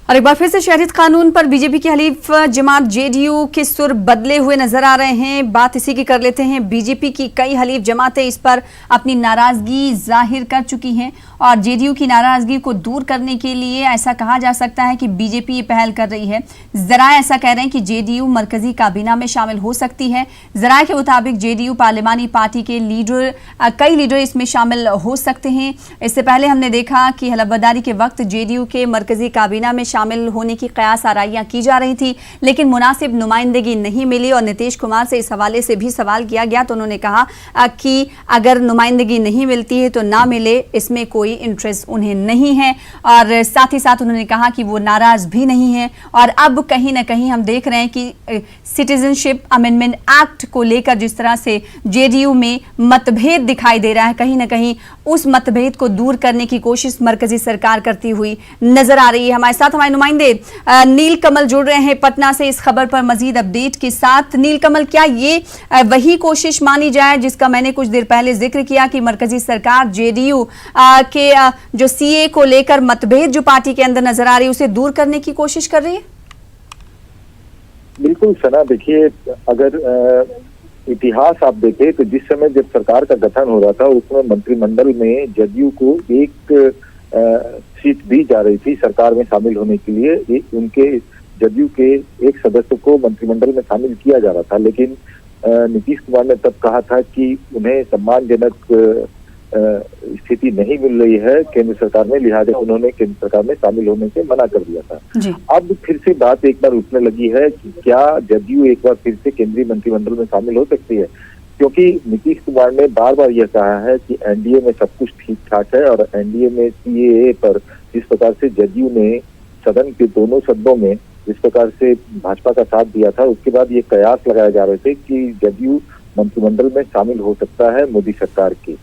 और एक बार फिर से शहरियत कानून पर बीजेपी की हलीफ जमात जेडीयू के सुर बदले हुए नजर आ रहे हैं। बात इसी की कर लेते हैं। बीजेपी की कई हलीफ जमातें इस पर अपनी नाराजगी जाहिर कर चुकी हैं और जेडीयू की नाराजगी को दूर करने के लिए ऐसा कहा जा सकता है कि बीजेपी ये पहल कर रही है। जराए ऐसा कह रहे हैं कि जेडीयू मरकजी काबीना में शामिल हो सकती है। जराए के मुताबिक जेडीयू पार्लिमानी पार्टी के कई लीडर इसमें शामिल हो सकते हैं। इससे पहले हमने देखा कि हलफबर्दारी के वक्त जेडीयू के मरकजी काबीना में शामिल होने की कयास आराइयां की जा रही थी, लेकिन मुनासिब नुमाइंदगी नहीं मिली और नीतीश कुमार से इस हवाले से भी सवाल किया गया तो उन्होंने कहा कि अगर नुमाइंदगी नहीं मिलती है तो ना मिले, इसमें कोई इंटरेस्ट उन्हें नहीं है। और साथ ही साथ उन्होंने कहा कि वो नाराज भी नहीं है। और अब कहीं ना कहीं हम देख रहे हैं कि सिटीजनशिप अमेंडमेंट एक्ट को लेकर जिस तरह से जेडीयू में मतभेद दिखाई दे रहा है, कहीं ना कहीं उस मतभेद को दूर करने की कोशिश मरकजी सरकार करती हुई नजर आ रही है। हमारे साथ हमारे नुमाइंदे नील कमल जुड़ रहे हैं पटना से इस खबर पर मजीद अपडेट के साथ। नील कमल, क्या ये वही कोशिश मानी जाए जिसका मैंने कुछ देर पहले जिक्र किया कि मरकजी सरकार जेडीयू के जो सीए को लेकर मतभेद जो पार्टी के अंदर नजर आ रही है उसे दूर करने की कोशिश कर रही है? बिल्कुल सना, देखिए अगर इतिहास आप देखें तो जिस समय जब सरकार का गठन हो रहा था उसमें मंत्रिमंडल में जदयू को एक सीट दी जा रही थी सरकार में शामिल होने के लिए। उनके जदयू के एक सदस्य को मंत्रिमंडल में शामिल किया जा रहा था, लेकिन नीतीश कुमार ने तब कहा था कि उन्हें सम्मानजनक स्थिति नहीं मिल रही है केंद्र सरकार में, लिहाजा उन्होंने केंद्र सरकार में शामिल होने से मना कर दिया था। अब फिर से बात एक बार उठने लगी है कि क्या जदयू एक बार फिर से केंद्रीय मंत्रिमंडल में शामिल हो सकती है, क्योंकि नीतीश कुमार ने बार बार यह कहा है कि एनडीए में सब कुछ ठीक ठाक है और एनडीए में सीएए पर जिस प्रकार से जदयू ने सदन के दोनों सदनों में जिस प्रकार से भाजपा का साथ दिया था, उसके बाद ये कयास लगाए जा रहे थे कि जदयू मंत्रिमंडल में शामिल हो सकता है मोदी सरकार की।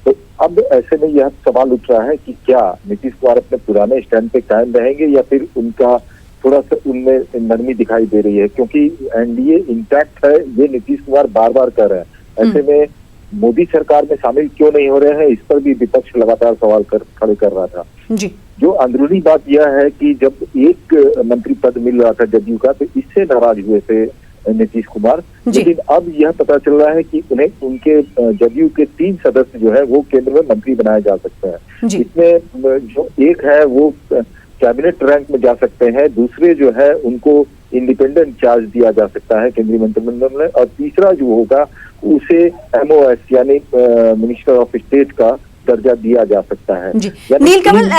तो अब ऐसे में यह सवाल उठ रहा है कि क्या नीतीश कुमार अपने पुराने स्टैंड पे कायम रहेंगे या फिर उनका थोड़ा सा उनमें नरमी दिखाई दे रही है, क्योंकि एनडीए इंटैक्ट है ये नीतीश कुमार बार बार कर रहे हैं। ऐसे में मोदी सरकार में शामिल क्यों नहीं हो रहे हैं, इस पर भी विपक्ष लगातार सवाल खड़े कर रहा था जी। जो अंदरूनी बात यह है कि जब एक मंत्री पद मिल रहा था जदयू का तो इससे नाराज हुए थे नीतीश कुमार, लेकिन अब यह पता चल रहा है कि उन्हें उनके जदयू के 3 सदस्य जो है वो केंद्र में मंत्री बनाए जा सकते हैं। इसमें जो एक है वो कैबिनेट रैंक में जा सकते हैं, दूसरे जो है उनको इंडिपेंडेंट चार्ज दिया जा सकता है केंद्रीय मंत्रिमंडल में, और तीसरा जो होगा उसे एमओएस यानी मिनिस्टर ऑफ स्टेट का दर्जा दिया जा सकता है। नील कमल,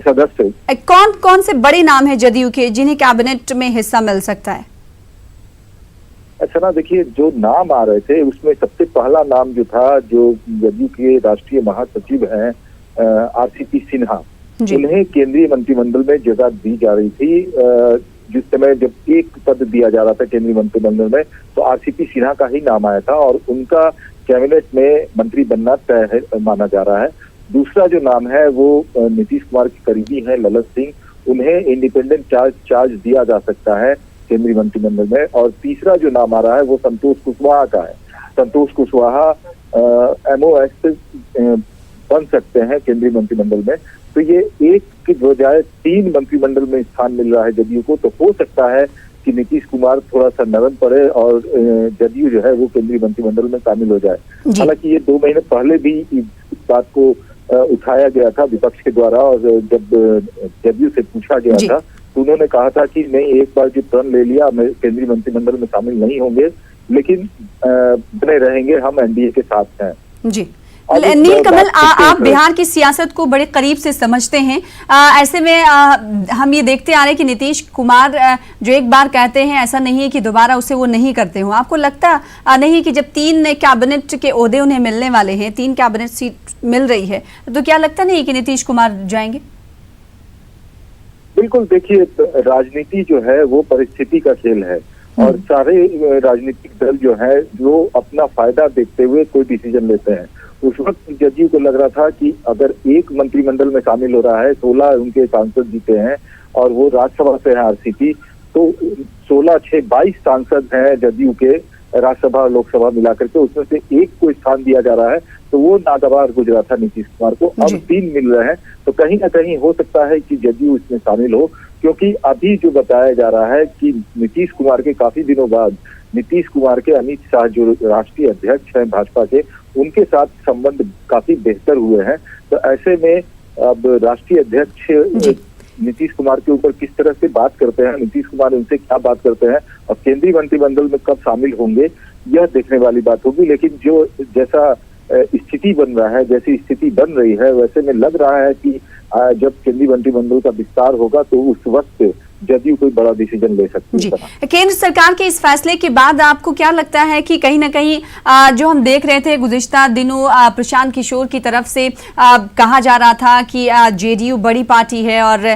सदस्य कौन कौन से बड़े नाम है जदयू के जिन्हें कैबिनेट में हिस्सा मिल सकता है? अच्छा ना, देखिए जो नाम आ रहे थे उसमें सबसे पहला नाम जो था, जो जदयू के राष्ट्रीय महासचिव हैं आरसीपी सिन्हा, उन्हें केंद्रीय मंत्रिमंडल में जगह दी जा रही थी। जिस समय जब एक पद दिया जा रहा था केंद्रीय मंत्रिमंडल में तो आरसीपी सिन्हा का ही नाम आया था और उनका कैबिनेट में मंत्री बनना तय है माना जा रहा है। दूसरा जो नाम है वो नीतीश कुमार के करीबी है ललन सिंह, उन्हें इंडिपेंडेंट चार्ज दिया जा सकता है केंद्रीय मंत्रिमंडल में। और तीसरा जो नाम आ रहा है वो संतोष कुशवाहा का है। संतोष कुशवाहा एमओएस बन सकते हैं केंद्रीय मंत्रिमंडल में। तो ये एक की बजाय 3 मंत्रिमंडल में स्थान मिल रहा है जदयू को, तो हो सकता है कि नीतीश कुमार थोड़ा सा नरम पड़े और जदयू जो है वो केंद्रीय मंत्रिमंडल में शामिल हो जाए। हालांकि ये 2 महीने पहले भी इस बात को उठाया गया था विपक्ष के द्वारा, और जब जदयू से पूछा गया था तो उन्होंने कहा था कि नहीं, एक बार जो प्रण ले लिया मैं केंद्रीय मंत्रिमंडल में शामिल नहीं होंगे, लेकिन बने रहेंगे, हम एनडीए के साथ हैं जी। नील कमल, आप बिहार की सियासत को बड़े करीब से समझते हैं। ऐसे में हम ये देखते आ रहे हैं कि नीतीश कुमार जो एक बार कहते हैं ऐसा नहीं है कि दोबारा उसे वो नहीं करते हो। आपको लगता नहीं कि जब 3 कैबिनेट के ओहदे उन्हें मिलने वाले हैं, 3 कैबिनेट सीट मिल रही है, तो क्या लगता नहीं कि नीतीश कुमार जाएंगे? बिल्कुल, देखिए राजनीति जो है वो परिस्थिति का खेल है और सारे राजनीतिक दल जो है वो अपना फायदा देखते हुए कोई डिसीजन लेते हैं। उस वक्त जदयू को लग रहा था कि अगर एक मंत्रिमंडल में शामिल हो रहा है, 16 उनके सांसद जीते हैं और वो राज्यसभा से है आरसीपी, तो 16-6-22 सांसद हैं जदयू के राज्यसभा लोकसभा मिलाकर के, उसमें से एक को स्थान दिया जा रहा है, तो वो नागवार गुजरा था नीतीश कुमार को। अब 3 मिल रहे हैं, तो कहीं ना कहीं हो सकता है कि जदयू इसमें शामिल हो। क्योंकि अभी जो बताया जा रहा है कि नीतीश कुमार के काफी दिनों बाद नीतीश कुमार के अमित शाह जो राष्ट्रीय अध्यक्ष हैं भाजपा के, उनके साथ संबंध काफी बेहतर हुए हैं। तो ऐसे में अब राष्ट्रीय अध्यक्ष नीतीश कुमार के ऊपर किस तरह से बात करते हैं, नीतीश कुमार उनसे क्या बात करते हैं और केंद्रीय मंत्रिमंडल में कब शामिल होंगे, यह देखने वाली बात होगी। लेकिन जो जैसा स्थिति बन रहा है, जैसी स्थिति बन रही है, वैसे में लग रहा है कि जब केंद्रीय मंत्रिमंडल का विस्तार होगा तो उस वक्त जदयू कोई बड़ा डिसीजन ले सकती है। केंद्र सरकार के इस फैसले के बाद आपको क्या लगता है कि कहीं ना कहीं जो हम देख रहे थे गुज़िश्ता दिनों प्रशांत किशोर की तरफ से कहा जा रहा था कि जेडीयू बड़ी पार्टी है और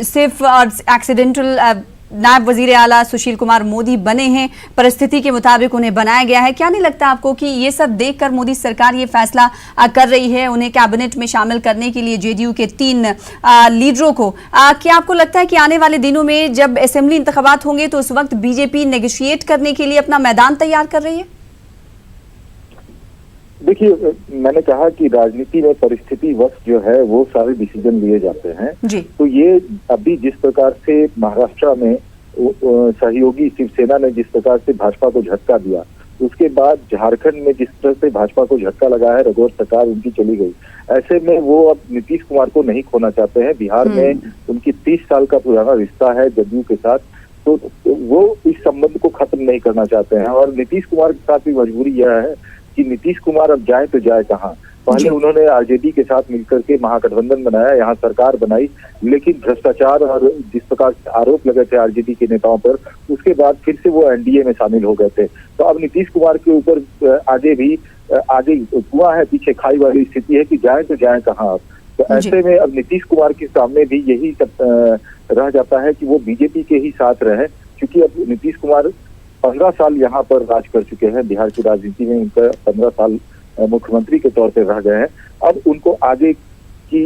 सिर्फ और एक्सीडेंटल नायब वजीर आला सुशील कुमार मोदी बने हैं, परिस्थिति के मुताबिक उन्हें बनाया गया है, क्या नहीं लगता आपको कि ये सब देखकर मोदी सरकार ये फैसला कर रही है उन्हें कैबिनेट में शामिल करने के लिए जेडीयू के 3 लीडरों को? क्या आपको लगता है कि आने वाले दिनों में जब असेंबली इंतखाबात होंगे तो उस वक्त बीजेपी नेगोशिएट करने के लिए अपना मैदान तैयार कर रही है? देखिए, मैंने कहा कि राजनीति में परिस्थिति वश जो है वो सारे डिसीजन लिए जाते हैं जी। तो ये अभी जिस प्रकार से महाराष्ट्र में सहयोगी शिवसेना ने जिस प्रकार से भाजपा को झटका दिया, उसके बाद झारखंड में जिस तरह से भाजपा को झटका लगा है, रघुवर सरकार उनकी चली गई, ऐसे में वो अब नीतीश कुमार को नहीं खोना चाहते हैं। बिहार में उनकी 30 साल का पुराना रिश्ता है जदयू के साथ, तो वो इस संबंध को खत्म नहीं करना चाहते हैं। और नीतीश कुमार के साथ भी मजबूरी यह है कि नीतीश कुमार अब जाए तो जाए कहाँ। पहले उन्होंने आरजेडी के साथ मिलकर के महागठबंधन बनाया, यहाँ सरकार बनाई, लेकिन भ्रष्टाचार और जिस प्रकार से आरोप लगे थे आरजेडी के नेताओं पर, उसके बाद फिर से वो एनडीए में शामिल हो गए थे। तो अब नीतीश कुमार के ऊपर आगे कुआं है पीछे खाई वाली स्थिति है कि जाए तो जाए कहाँ अब। तो ऐसे में अब नीतीश कुमार के सामने भी यही सब रह जाता है कि वो बीजेपी के ही साथ रहे, क्योंकि अब नीतीश कुमार 15 साल यहाँ पर राज कर चुके हैं, बिहार की राजनीति में उनका 15 साल मुख्यमंत्री के तौर पर रह गए हैं। अब उनको आगे की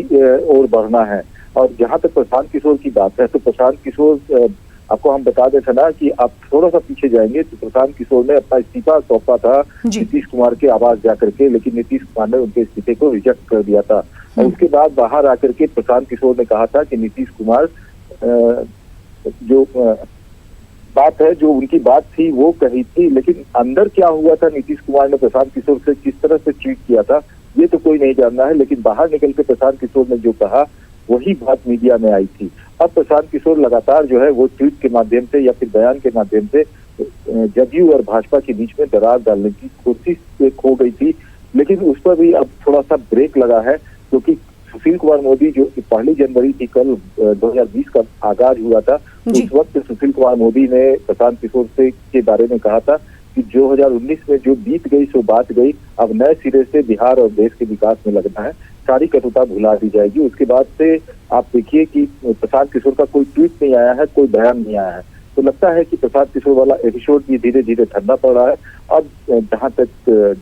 ओर बढ़ना है। और जहां तक प्रशांत किशोर की बात है, तो प्रशांत किशोर आपको हम बता देते ना कि आप थोड़ा सा पीछे जाएंगे तो प्रशांत किशोर ने अपना इस्तीफा सौंपा था नीतीश कुमार के आवास जाकर के, लेकिन नीतीश कुमार ने उनके इस्तीफे को रिजेक्ट कर दिया था। और उसके बाद बाहर आकर के प्रशांत किशोर ने कहा था कि नीतीश कुमार जो बात है, जो उनकी बात थी वो कही थी, लेकिन अंदर क्या हुआ था, नीतीश कुमार ने प्रशांत किशोर से किस तरह से ट्वीट किया था, ये तो कोई नहीं जानना है। लेकिन बाहर निकल के प्रशांत किशोर ने जो कहा वही बात मीडिया में आई थी। अब प्रशांत किशोर लगातार जो है वो ट्वीट के माध्यम से या फिर बयान के माध्यम से जदयू और भाजपा के बीच में दरार डालने की कोशिश हो गई थी, लेकिन उस पर भी अब थोड़ा सा ब्रेक लगा है, क्योंकि सुशील कुमार मोदी जो 1 जनवरी थी कल 2020 का आगाज हुआ था, उस वक्त सुशील कुमार मोदी ने प्रशांत किशोर से के बारे में कहा था कि 2019 में जो बीत गई सो बात गई, अब नए सिरे से बिहार और देश के विकास में लगना है, सारी कटुता भुला दी जाएगी। उसके बाद से आप देखिए कि प्रशांत किशोर का कोई ट्वीट नहीं आया है, कोई बयान नहीं आया है। तो लगता है कि प्रशांत किशोर वाला एपिसोड भी धीरे धीरे ठंडा पड़ रहा है। अब जहां तक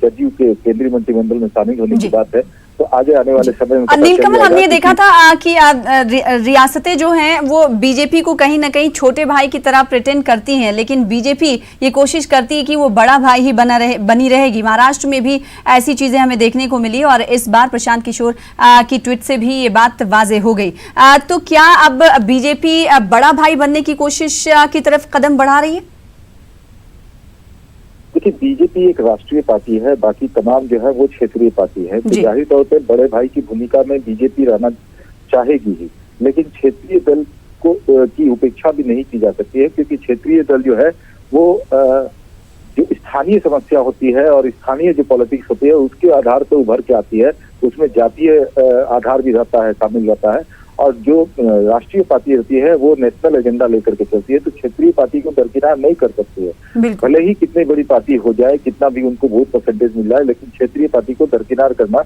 जदयू के केंद्रीय मंत्रिमंडल में शामिल होने की बात है, तो आगे आने वाले समय में नीलकमल, हमने देखा था कि रियासतें जो हैं वो बीजेपी को कहीं ना कहीं छोटे भाई की तरह प्रिटेंड करती हैं, लेकिन बीजेपी ये कोशिश करती है कि वो बड़ा भाई ही बनी रहेगी। महाराष्ट्र में भी ऐसी चीजें हमें देखने को मिली और इस बार प्रशांत किशोर की ट्वीट से भी ये बात वाजे हो गई। तो क्या अब बीजेपी बड़ा भाई बनने की कोशिश की तरफ कदम बढ़ा रही है? देखिए, बीजेपी एक राष्ट्रीय पार्टी है, बाकी तमाम जो है वो क्षेत्रीय पार्टी है। तो जाहिर तौर पर बड़े भाई की भूमिका में बीजेपी रहना चाहेगी ही, लेकिन क्षेत्रीय दल को की उपेक्षा भी नहीं की जा सकती है, क्योंकि क्षेत्रीय दल जो है वो जो स्थानीय समस्या होती है और स्थानीय जो पॉलिटिक्स होती है उसके आधार पर उभर के आती है, उसमें जातीय आधार भी रहता है, शामिल रहता है। और जो राष्ट्रीय पार्टी रहती है वो नेशनल एजेंडा लेकर के चलती है, तो क्षेत्रीय पार्टी को दरकिनार नहीं कर सकती है। भले ही कितनी बड़ी पार्टी हो जाए, कितना भी उनको वोट परसेंटेज मिल जाए, लेकिन क्षेत्रीय पार्टी को दरकिनार करना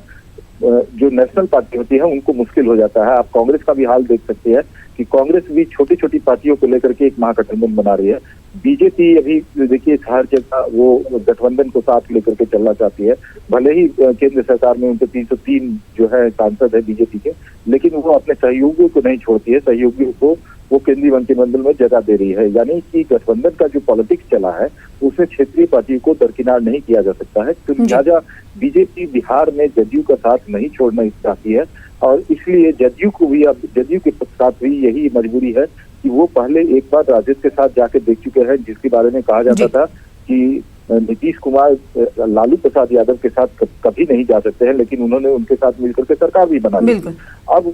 जो नेशनल पार्टी होती है उनको मुश्किल हो जाता है। आप कांग्रेस का भी हाल देख सकते हैं कि कांग्रेस भी छोटी छोटी पार्टियों को लेकर के एक महागठबंधन बना रही है। बीजेपी अभी देखिए हर जगह वो गठबंधन को साथ लेकर के चलना चाहती है। भले ही केंद्र सरकार में उनके 303 जो है सांसद है बीजेपी के, लेकिन वो अपने सहयोगियों को नहीं छोड़ती है, सहयोगियों को वो केंद्रीय मंत्रिमंडल में जगह दे रही है। यानी कि गठबंधन का जो पॉलिटिक्स चला है उसमें क्षेत्रीय पार्टियों को दरकिनार नहीं किया जा सकता है। तो लिहाजा बीजेपी बिहार में जदयू का साथ नहीं छोड़ना चाहती है और इसलिए जदयू को भी अब जदयू के साथ भी यही मजबूरी है कि वो पहले एक बार राजद के साथ जाके देख चुके हैं, जिसके बारे में कहा जाता था कि नीतीश कुमार लालू प्रसाद यादव के साथ कभी नहीं जा सकते हैं, लेकिन उन्होंने उनके साथ मिलकर के सरकार भी बना ली। अब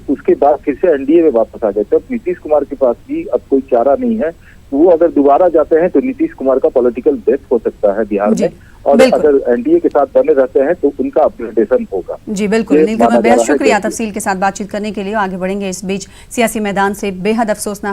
उसके बाद फिर से एनडीए में वापस आ गए। तब नीतीश कुमार के पास भी अब कोई चारा नहीं है। वो अगर दोबारा जाते हैं तो नीतीश कुमार का पॉलिटिकल डेथ हो सकता है बिहार में, और अगर एनडीए के साथ बने रहते हैं तो उनका अपग्रेडेशन होगा। जी बिल्कुल नीलकमल, बेहद शुक्रिया तफसील के साथ बातचीत करने के लिए। आगे बढ़ेंगे। इस बीच सियासी मैदान से बेहद अफसोसनाक